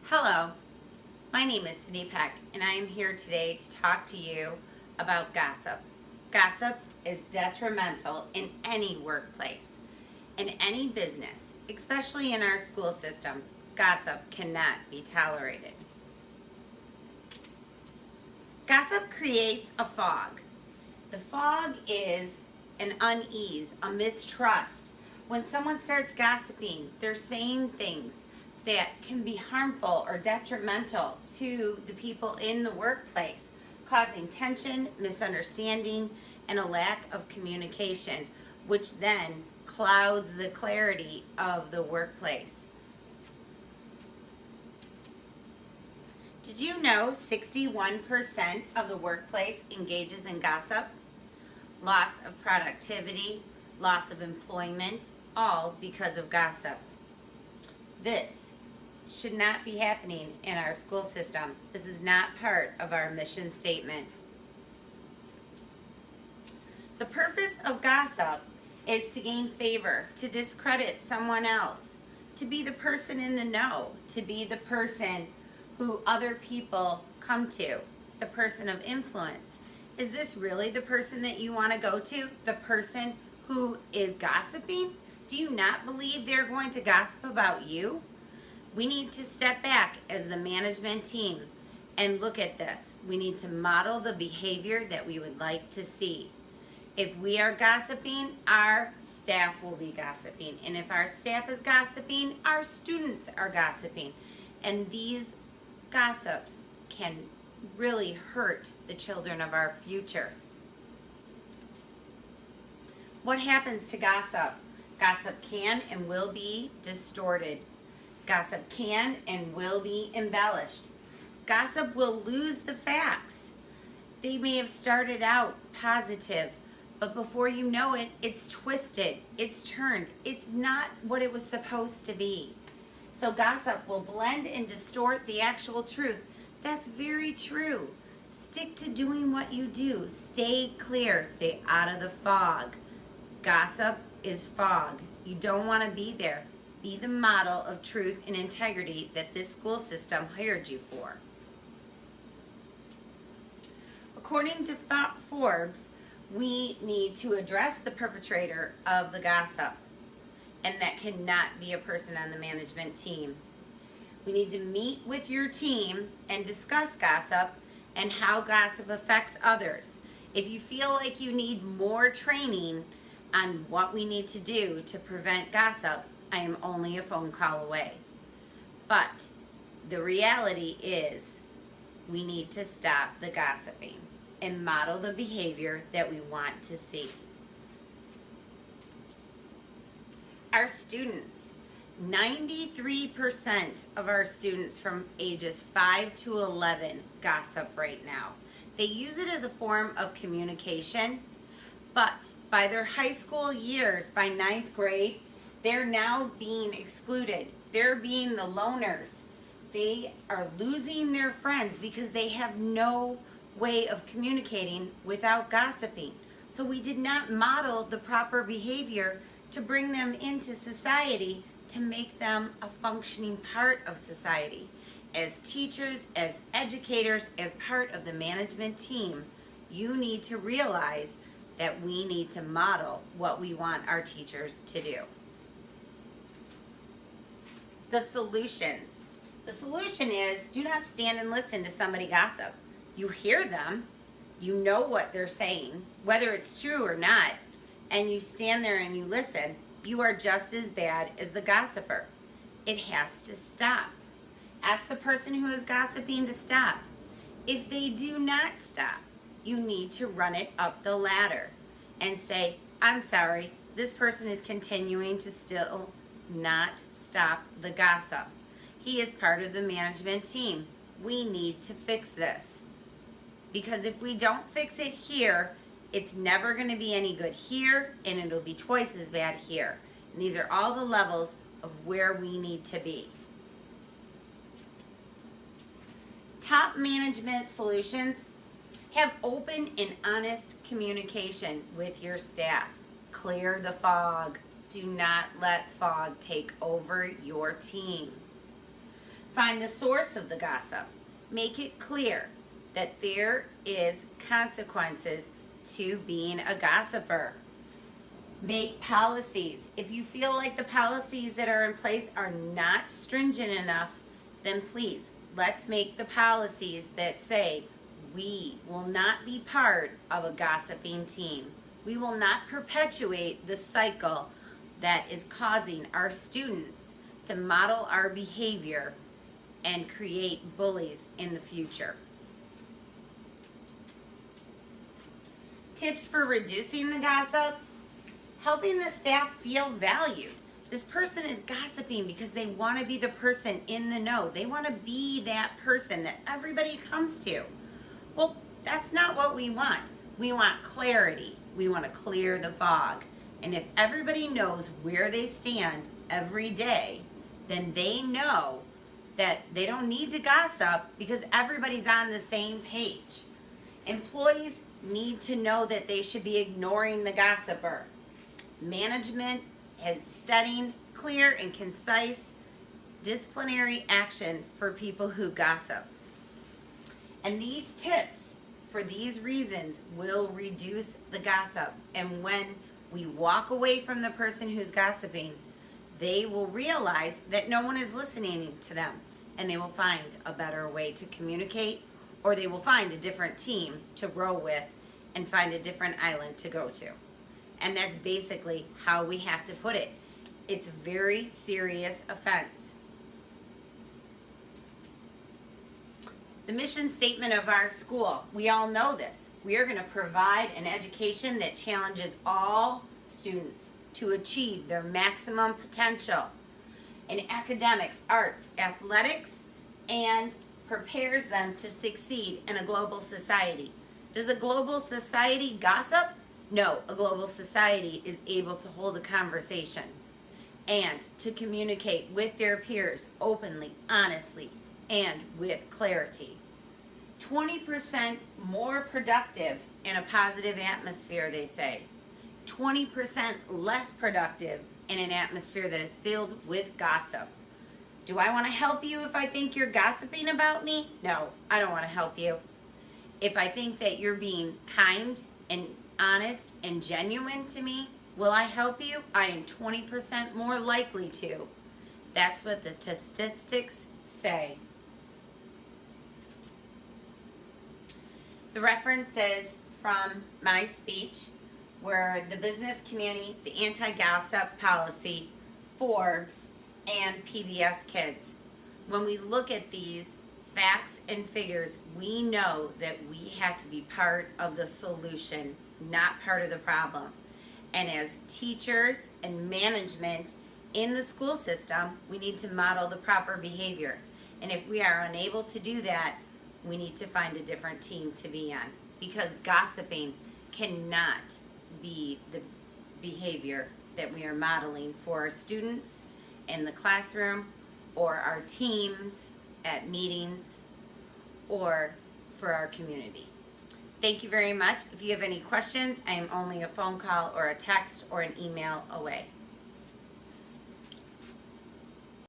Hello, my name is Cindy Peck, and I am here today to talk to you about gossip. Gossip is detrimental in any workplace, in any business, especially in our school system. Gossip cannot be tolerated. Gossip creates a fog. The fog is an unease, a mistrust. When someone starts gossiping, they're saying things that can be harmful or detrimental to the people in the workplace, causing tension, misunderstanding, and a lack of communication, which then clouds the clarity of the workplace. Did you know 61% of the workplace engages in gossip? Loss of productivity, loss of employment, all because of gossip. This should not be happening in our school system. This is not part of our mission statement. The purpose of gossip is to gain favor, to discredit someone else, to be the person in the know, to be the person who other people come to, the person of influence. Is this really the person that you want to go to? The person who is gossiping? Do you not believe they're going to gossip about you? We need to step back as the management team and look at this. We need to model the behavior that we would like to see. If we are gossiping, our staff will be gossiping. And if our staff is gossiping, our students are gossiping. And these gossips can really hurt the children of our future. What happens to gossip? Gossip can and will be distorted. Gossip can and will be embellished. Gossip will lose the facts. They may have started out positive, but before you know it, it's twisted, it's turned. It's not what it was supposed to be. So gossip will blend and distort the actual truth. That's very true. Stick to doing what you do. Stay clear. Stay out of the fog. Gossip is fog. You don't want to be there. Be the model of truth and integrity that this school system hired you for. According to Forbes, we need to address the perpetrator of the gossip, and that cannot be a person on the management team. We need to meet with your team and discuss gossip and how gossip affects others. If you feel like you need more training on what we need to do to prevent gossip, I am only a phone call away. But the reality is we need to stop the gossiping and model the behavior that we want to see. Our students, 93% of our students from ages 5 to 11 gossip right now. They use it as a form of communication, but by their high school years, by 9th grade, they're now being excluded. They're being the loners. They are losing their friends because they have no way of communicating without gossiping. So we did not model the proper behavior to bring them into society, to make them a functioning part of society. As teachers, as educators, as part of the management team, you need to realize that we need to model what we want our teachers to do. The solution. The solution is do not stand and listen to somebody gossip. You hear them, you know what they're saying, whether it's true or not, and you stand there and you listen, you are just as bad as the gossiper. It has to stop. Ask the person who is gossiping to stop. If they do not stop, you need to run it up the ladder and say, I'm sorry, this person is continuing to still not stop the gossip. He is part of the management team. We need to fix this. Because if we don't fix it here, it's never going to be any good here, and it'll be twice as bad here. And these are all the levels of where we need to be. Top management solutions: have open and honest communication with your staff. Clear the fog. Do not let fog take over your team. Find the source of the gossip. Make it clear that there is consequences to being a gossiper. Make policies. If you feel like the policies that are in place are not stringent enough, then please, let's make the policies that say we will not be part of a gossiping team. We will not perpetuate the cycle that is causing our students to model our behavior and create bullies in the future. Tips for reducing the gossip: helping the staff feel valued. This person is gossiping because they want to be the person in the know. They want to be that person that everybody comes to. Well, that's not what we want. We want clarity. We want to clear the fog. And if everybody knows where they stand every day, then they know that they don't need to gossip because everybody's on the same page. Employees need to know that they should be ignoring the gossiper. Management is setting clear and concise disciplinary action for people who gossip. And these tips, for these reasons, will reduce the gossip. And when we walk away from the person who's gossiping, they will realize that no one is listening to them, and they will find a better way to communicate, or they will find a different team to row with and find a different island to go to. And that's basically how we have to put it. It's a very serious offense. The mission statement of our school, we all know this. We are going to provide an education that challenges all students to achieve their maximum potential in academics, arts, athletics, and prepares them to succeed in a global society. Does a global society gossip? No, a global society is able to hold a conversation and to communicate with their peers openly, honestly, and with clarity. 20% more productive in a positive atmosphere, they say. 20% less productive in an atmosphere that is filled with gossip. Do I want to help you if I think you're gossiping about me? No, I don't want to help you. If I think that you're being kind and honest and genuine to me, will I help you? I am 20% more likely to. That's what the statistics say. The reference is from my speech, where the business community, the anti-gossip policy, Forbes, and PBS Kids. When we look at these facts and figures, we know that we have to be part of the solution, not part of the problem. And as teachers and management in the school system, we need to model the proper behavior. And if we are unable to do that, we need to find a different team to be on, because gossiping cannot be the behavior that we are modeling for our students in the classroom, or our teams at meetings, or for our community. Thank you very much. If you have any questions, I am only a phone call or a text or an email away.